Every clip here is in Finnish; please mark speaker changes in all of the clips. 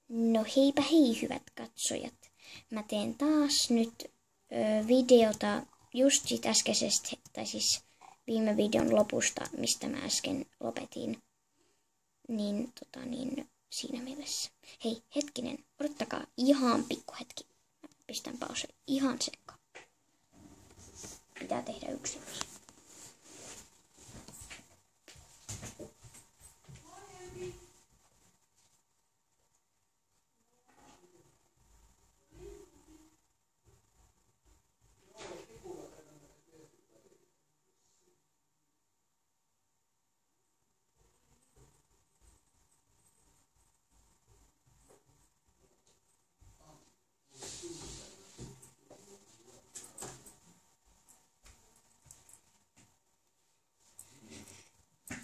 Speaker 1: No heipä hei hyvät katsojat. Mä teen taas nyt videota just siitä äskeisestä, tai siis viime videon lopusta, mistä mä äsken lopetin. Niin, siinä mielessä. Hei, hetkinen, odottakaa ihan pikku hetki. Mä pistän pauselle ihan sekaan. Pitää tehdä yksi asia.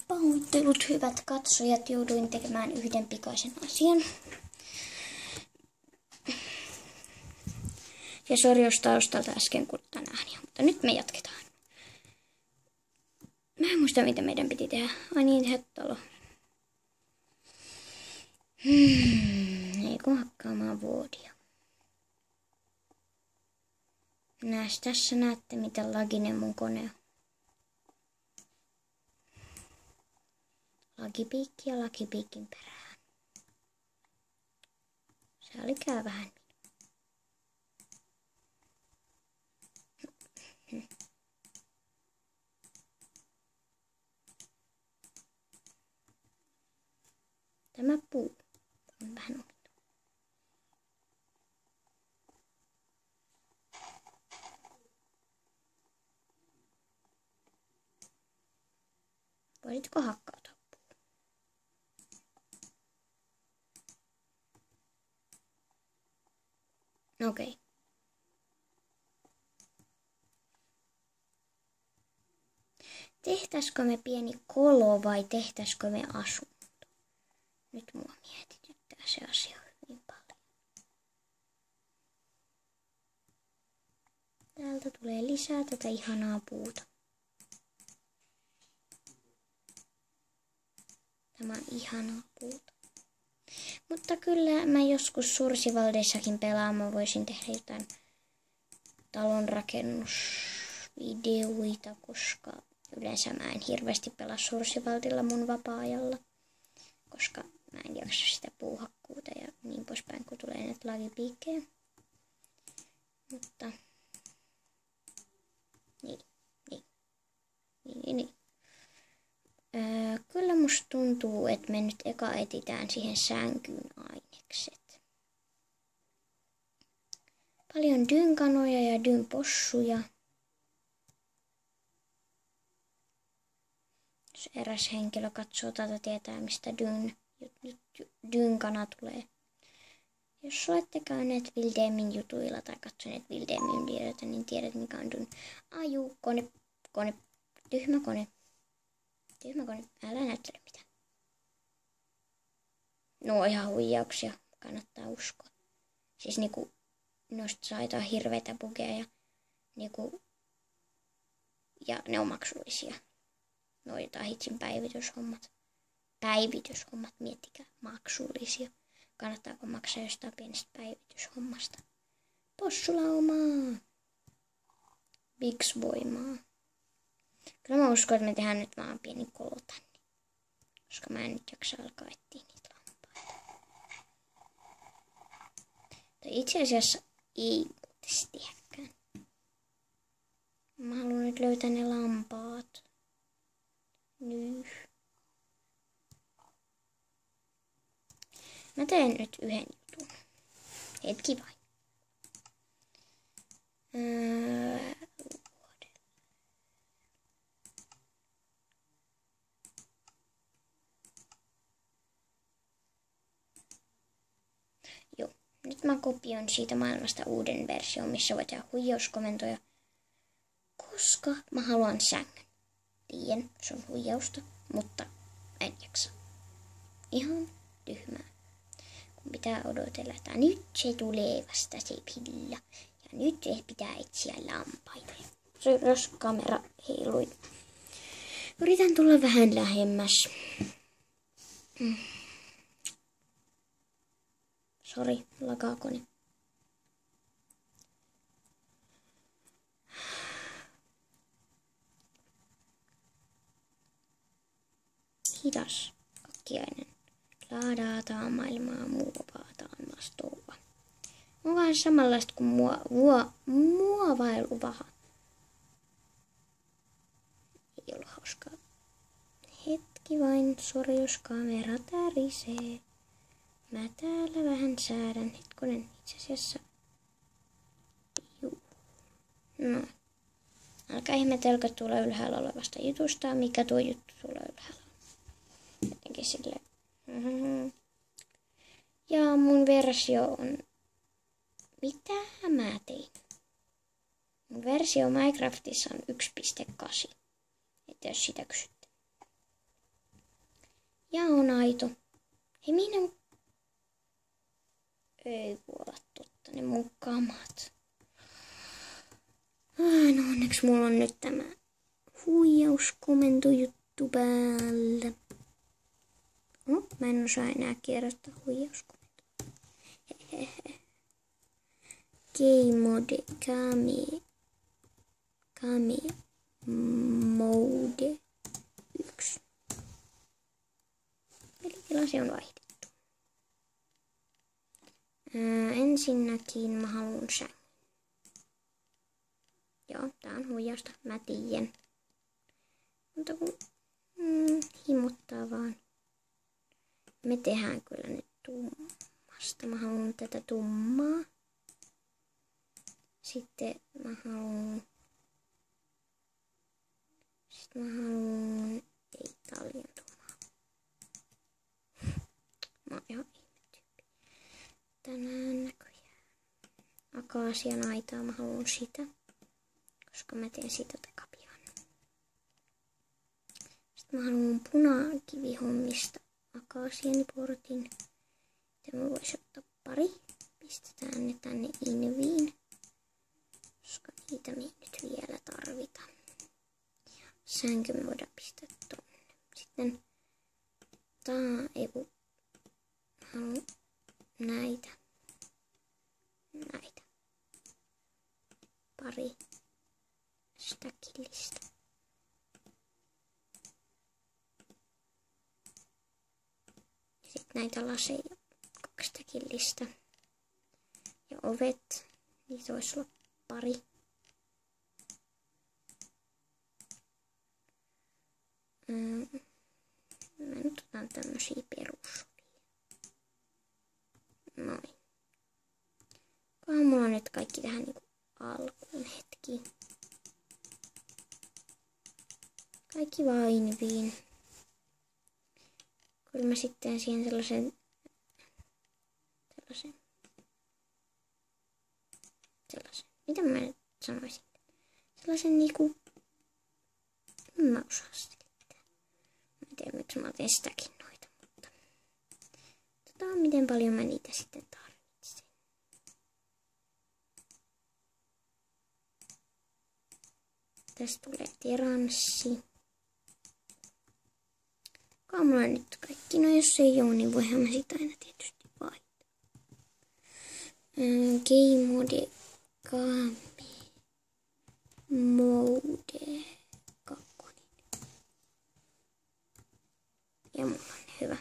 Speaker 1: Pahoittelut hyvät katsojat, jouduin tekemään yhden pikaisen asian. Ja sori jos taustalta äsken kuultaan ääniä, mutta nyt me jatketaan. Mä en muista mitä meidän piti tehdä. Ai niin, tehdä talo. Ei kun hakkaamaan vuodia. Tässä näette mitä laginen mun kone on. Lakipiikki ja lakipiikin perään. Se oli käy vähän. Tämä puu on vähän omituinen. Voisitko hakkautua? Okei. Tehtäisikö me pieni kolo vai tehtäisikö me asunto? Nyt mua mietityttää se asia hyvin paljon. Täältä tulee lisää tätä ihanaa puuta. Tämä on ihanaa puuta. Mutta kyllä mä joskus Sursivaldessakin pelaan. Mä voisin tehdä jotain talonrakennusvideoita, koska yleensä mä en hirveästi pelaa Sursivaldilla mun vapaa-ajalla. Koska mä en jaksa sitä puuhakkuuta ja niin poispäin, kun tulee näitä lagipiikkejä. Mutta niin. Kyllä musta tuntuu, että me nyt eka etitään siihen sänkyyn ainekset. Paljon dynkanoja ja dynpossuja. Jos eräs henkilö katsoo tätä, tietää mistä dynkana tulee. Jos olette käyneet Wildemin jutuilla tai katsoneet Wildemin videoita, niin tiedät mikä on dyn. Kone, tyhmä kone. Älä näyttele mitään. No ihan huijauksia, kannattaa uskoa. Siis niinku, noista saa jotain hirveitä bugeja. Niinku, ja ne on maksullisia. No jotain hitsin päivityshommat, miettikää, maksullisia. Kannattaako maksaa jostain pienestä päivityshommasta? Possulaumaa. Bigsvoimaa. Kyllä mä uskon, että me tehdään nyt vaan pieni kolo tänne. Koska mä en nyt jaksa alkaa etsiä niitä lampaita. Tai itse asiassa ei muuten tehdäkään. Mä haluan nyt löytää ne lampaat. Nyt. Mä teen nyt yhden jutun. Hetki vain. Joo, nyt mä kopioin siitä maailmasta uuden version, missä voi tehdä huijauskomentoja. Koska mä haluan sängyn. Tiedän, se on huijausta, mutta en jaksa. Ihan tyhmää. Kun pitää odotella, että nyt se tulee vasta se pilla. Ja nyt pitää etsiä lampaita. Jos kamera heilui. Yritän tulla vähän lähemmäs. Sori, lakaakoni. Hidas, kakkiainen. Laadataan maailmaa, muovataan vastuuva. On vähän samanlaista kuin muovailuvaha. Ei ollut hauskaa. Hetki vain, sori jos kamera tärisee. Mä täällä vähän säädän. Hetkonen, itse asiassa. Juu. No. Älkää ihmetelkö tuolla ylhäällä olevasta jutusta, mikä tuo juttu tuolla ylhäällä on. Jotenkin silleen. Ja mun versio on... Mitä mä tein? Mun versio Minecraftissa on 1.8. Että jos sitä kysytte. Ja on aito. Hei, minä... Ei voi olla totta, ne mun kamat. No onneksi mulla on nyt tämä huijauskomentojuttu päällä. Mä en osaa enää kirjoittaa huijauskomentoa. Game mode 1. Eli se on vaihdettu. Ensinnäkin mä haluan sängyn. Joo, tää on huijausta, mä tiedän. Mutta kun himuttaa vaan. Me tehdään kyllä nyt tummasta. Mä haluan tätä tummaa. Sitten mä haluan... Ei tää on liian tummaa. Mä oon ihan ihmetyyppi. Tänään näköjään. Akaasian aitaa mä haluan sitä. Koska mä teen siitä takapihan. Sitten mä haluan punakivihommista akaasianiportin. Sitten mä voisin ottaa pari. Pistetään ne tänne inviin. Koska niitä me nyt vielä tarvitaan. Sänky me voidaan pistää tonne. Sitten haluan näitä. Pari stäkillistä. Sitten näitä laseja 2 stäkillistä. Ja ovet, niitä voisi olla pari. Mä nyt otan tämmösiä perusovia. Noin. Kohan mulla on nyt kaikki tähän niinku alkuun hetki. Kaikki vaan inviin. Kyllä mä sitten siihen sellaisen. Mitä mä nyt sanoisin? Sellaisen niinku... Mä osaan selittää. Mä en tiedä miksi mä teen sitäkin noita, mutta... miten paljon mä niitä sitten tarvitsen. Tästä tulee teranssi. Mulla on nyt kaikki. No jos ei oo, niin voihan mä sitä aina tietysti vaihtaa. Game mode 2. Ja mulla on hyvä.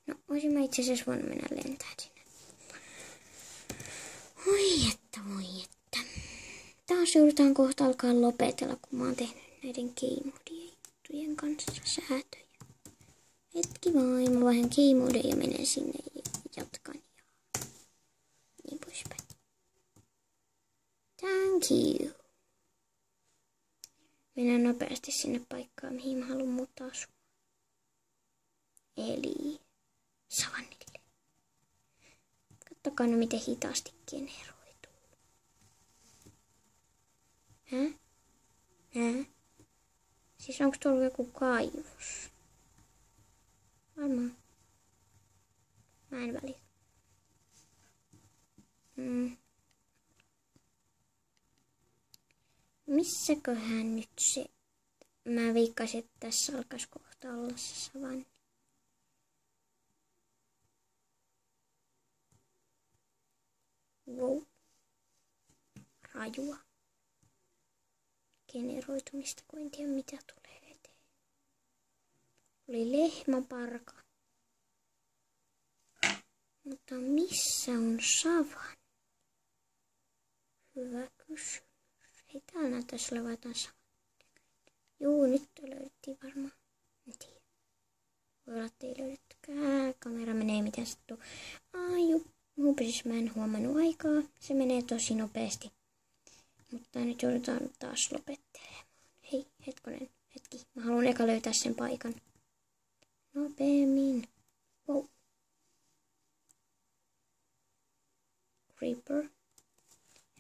Speaker 1: No oisin mä itse asiassa voinut mennä lentää sinne. Voi että. Taas joudutaan kohta alkaa lopetella, kun mä oon tehnyt näiden game modien juttujen kanssa säätöjä. Hetki vain, mä vaihan game mode ja menen sinne ja jatkan ja niin poispäin. Thank you. Mennään nopeasti sinne paikkaan, mihin mä haluan muuttaa asua. Eli savannille. Kattokaa no miten hitaasti generoituu. Siis onko tuolla joku kaivos? Varmaan. Mä en välitä. Missäköhän nyt se... Mä veikkasin, että tässä alkaisi kohta olla se savanni. Wow. Rajua. Generoitumista, kun en tiedä mitä tulee eteen. Oli lehmäparka. Mutta missä on savan? Hyvä kysymys. Ei täällä näyttäisi olevan jotain savan. Juu, nyt löydettiin varmaan. En tiedä. Voi olla, että ei löydettykään. Kamera menee miten sattuu. Mä en huomannut aikaa. Se menee tosi nopeasti. Mutta nyt joudutaan taas lopettelemaan. Hei, hetki. Mä haluan eka löytää sen paikan. Nopeammin. Wow. Creeper.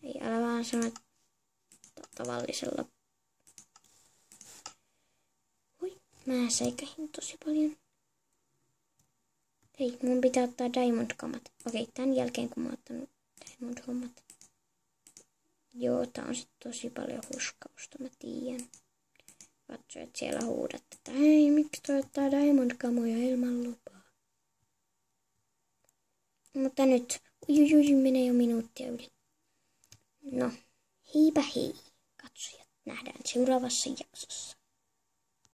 Speaker 1: Ei, älä vaan sano tavallisella. Oi, mä säikähin tosi paljon. Hei, mun pitää ottaa diamond-kamat. Okei, tän jälkeen kun mä oon ottanut diamond-hommat. Joo, tää on sit tosi paljon huskausta, mä tiedän. Katso, että siellä huudat, että hei, miksi toi ottaa diamond-kamoja ilman lupaa? Mutta nyt, menee jo minuuttia yli. No, heipä hei, katsojat, nähdään seuraavassa jaksossa.